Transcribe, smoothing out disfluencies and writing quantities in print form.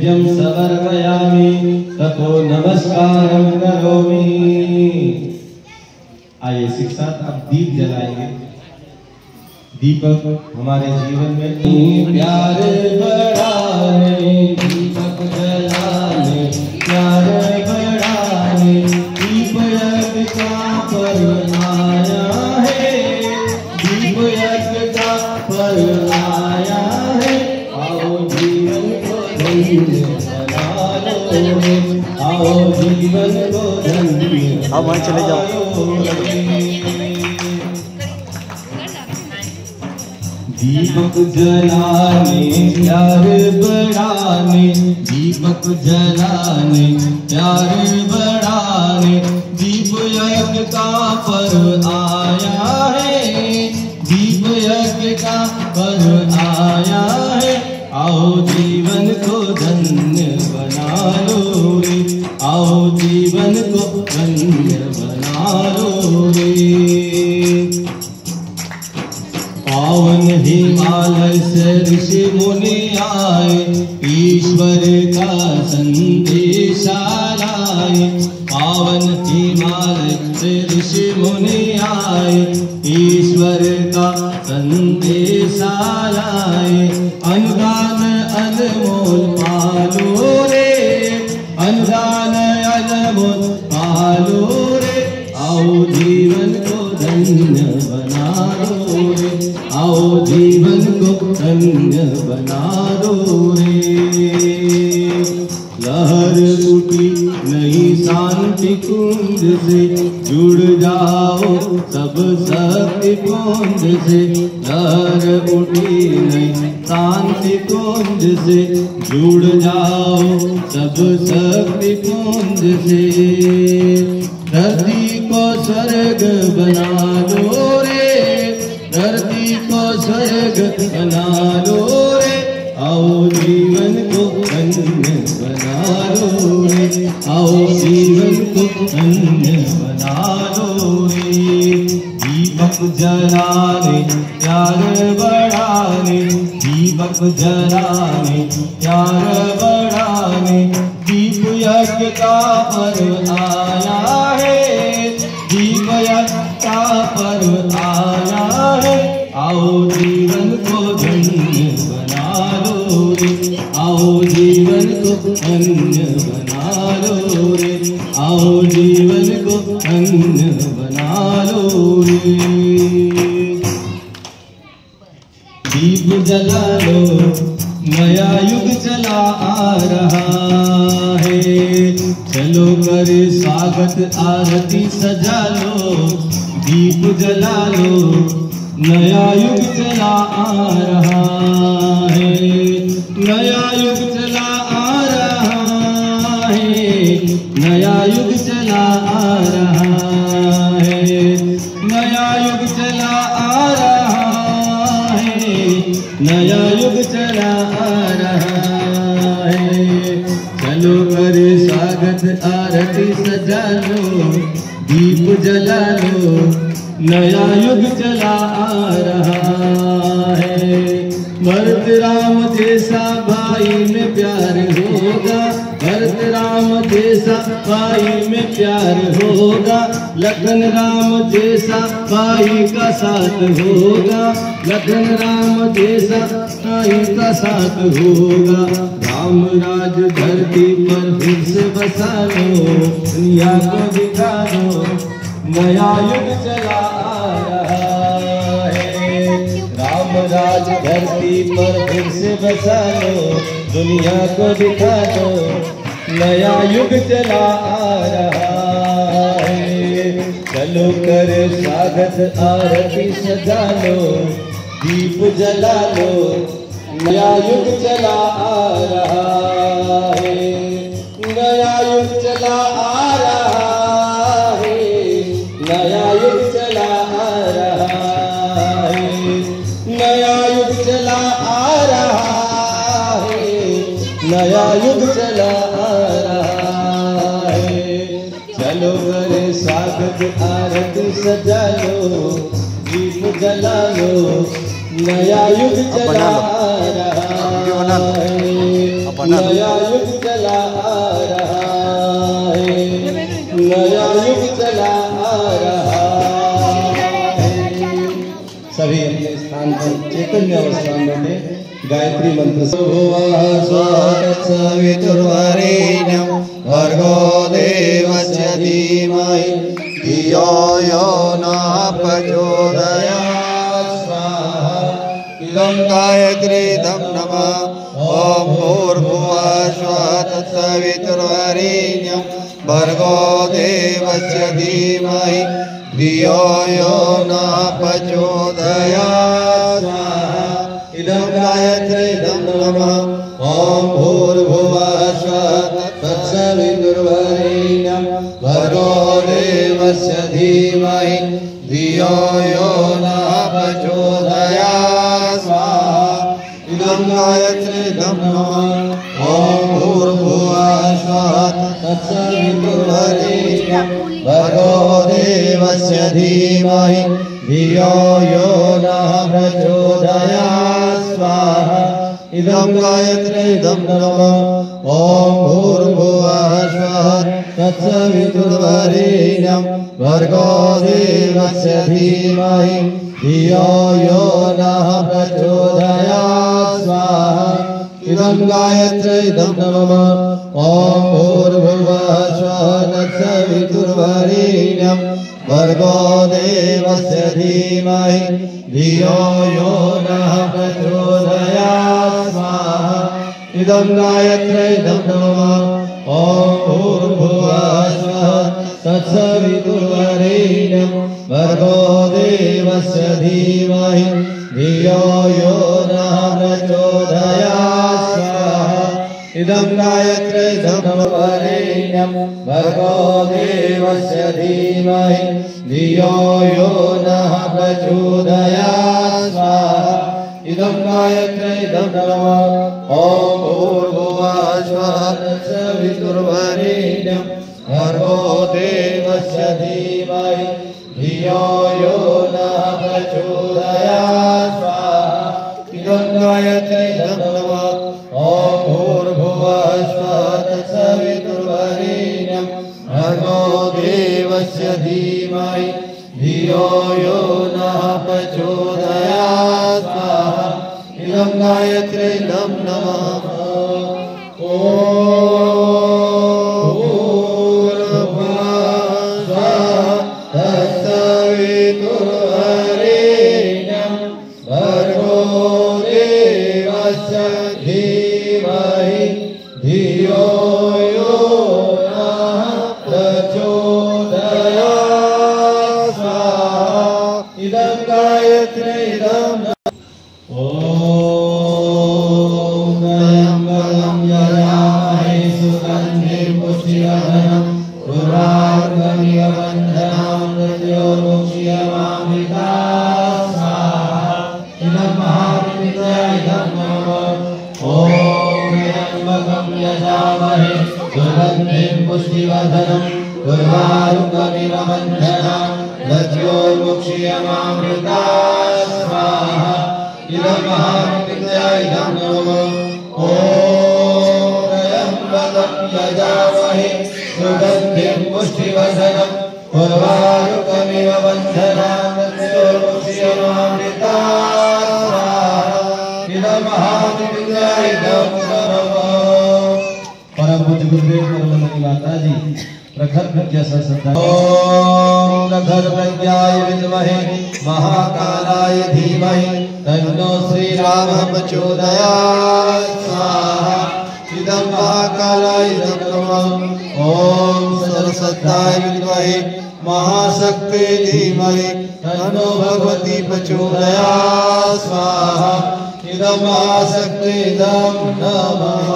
नैवेद्यं समर्पयामि ततो नमस्कारं करोमि। आइए एक साथ अब दीप जलाएंगे। दीपक हमारे जीवन में प्यार बढ़ाने, दीपक जलाने, प्यार बढ़ाने, दीप यज्ञ का पर्व आया है, दीप यज्ञ का पर्व आया है। आओ जीवन को धन्य बना लो, आओ जीवन को धन्य। अब वहाँ चले जाओ। दीपक जलाने प्यार बढ़ाने, दीपक जलाने प्यार बढ़ाने, दीप यज्ञ का पर्व आया है, दीप यज्ञ का पर्व आया है। आओ जीवन को धन्य बना लो रे, आओ जीवन को धन्य बना लो रे। पावन हिमालय से ऋषि मुनि आए, ईश्वर का संदेशा लाए। पावन हिमालय से ऋषि मुनि आए, ईश्वर का संदेशा लाए। अनुदान अनमोल पालो रे, अनुदान अनमोल पालो रे। आओ जीवन को धन्य बना लो रे, आओ जीवन को धन्य बना दो रे। लहर उठी नई शांति कुंज से, जुड़ जाओ सब शक्ति कुंज से। लहर उठी नई शांति कुंज से, जुड़ जाओ सब शक्ति कुंज से। धरती को स्वर्ग बना दो रे, धरती को स्वर्ग बना लो रे। आओ जीवन को धन्य बना लो रे, आओ जीवन को धन्य बना लो रे। दीपक जलाने प्यार बढ़ाने, दीपक जलाने प्यार बढ़ाने, दीप यज्ञ का पर्व आया है, दीप यज्ञ का पर्व आया है। आओ जीवन को धन्य बना लो रे, आओ जीवन को धन्य बना लो रे, आओ जीवन को धन्य बना लो रे। दीप जला लो, नया युग चला आ रहा है। चलो कर स्वागत आरती सजा लो, दीप जला लो, नया युग चला आ रहा है। नया युग चला आ रहा है, नया युग चला आ रहा है, नया युग चला आ रहा है, नया युग चला आ रहा है। चलो कर स्वागत आरती सजा लो, दीप जला लो, नया युग चला आ रहा है। भरत राम जैसा भाई में प्यार होगा, भरत राम जैसा भाई में प्यार होगा। लखन राम जैसा भाई का साथ होगा, लखन राम जैसा भाई का साथ होगा। राम राज धरती पर फिर से बसा लो, दुनिया को दिखा दो, नया युग चला आ रहा है। राम राज धरती पर फिर से बसा लो, दुनिया को दिखा दो, नया युग चला आ रहा है। चलो कर स्वागत आरती सजा लो, दीप जला लो, नया युग चला आ रहा है। नया युग चला आ रहा है, नया युग चला आ रहा है, नया युग चला आ रहा है, नया युग चला आ रहा है। चलो करे स्वागत आरती सजा लो, दीप जला लो, नया युग चला आ रहा है। नया युग चला आ रहा है, नया युग चला आ रहा है। सभी अपने स्थान पर चैतन्य अवस्था में गायत्री मंत्र सवितुर्वरेण्यं भर्गो देवस्य धीमहि धियो यो नः प्रचोदयात् स्वाहा। इदं गायत्रीदं नमः। ॐ भूर्भुवः स्वः तत्सवितुर्वरेण्यं भर्गो देवस्य धीमहि धियो यो नः प्रचोदयात् स्वाहा। इदं गायत्रीदं नमः। ॐ भूर्भुवः स्वः तत्सवितुर्वरेण्यं भर्गो देवस्य धीमहि धियो यो नः प्रचोदयात् स्वाहा। इदं गायत्रीदं नमः। ॐ भूर्भुवः स्वः तत्सवितुर्वरेण्यं भर्गो देवस्य धीमहि धियो यो नः प्रचोदयात् स्वाहा। इदं गायत्रीदं नमः। ॐ भूर्भुवः स्वः तत्सवितुर्वरेण्यं भर्गो देवस्य धीमहि धियो यो नः प्रचोदयात् स्वाहा। इदं गायत्रीदं नमः। ॐ भूर्भुवः स्वः तत्सवितुर्वरेण्यं भर्गो देवस्य धीमहि धियो यो नः प्रचोदयात् स्वाहा। इदं गायत्रीदं नमः। ॐ भूर्भुवः स्वः तत्सवितुर्वरेण्यं भर्गो देवस्य धीमहि धियो यो नः प्रचोदयात् स्वाहा। इदं गायत्रीदं वरेण्यं भर्गो देवस्य धीमहि धियो यो नः प्रचोदयात् स्वाहा। इदं गायत्रीदं नमः। ॐ भूर्भुवः स्वः तत्सवितुर्वरेण्यं भर्गो देवस्य धीमहि धियो यो नः प्रचोदयात् स्वाहा। इदं गायत्रीदं नमः। ॐ भूर्भुवः स्वः तत्सवितुर्वरेण्यं भर्गो देवस्य धीमहि धियो यो नः प्रचोदयात् स्वाहा। इदं गायत्रीदं नमः। ॐ महाकालाय धीमहि तन्नो श्रीरामः प्रचोदयात् स्वाहा। इदं महाकालाय नमः। ॐ सरस्वत्याय विद्महे महाशक्ते धीमहि तन्नो भगवती प्रचोदयात् स्वाहा। इदं महाशक्तिदं नमः।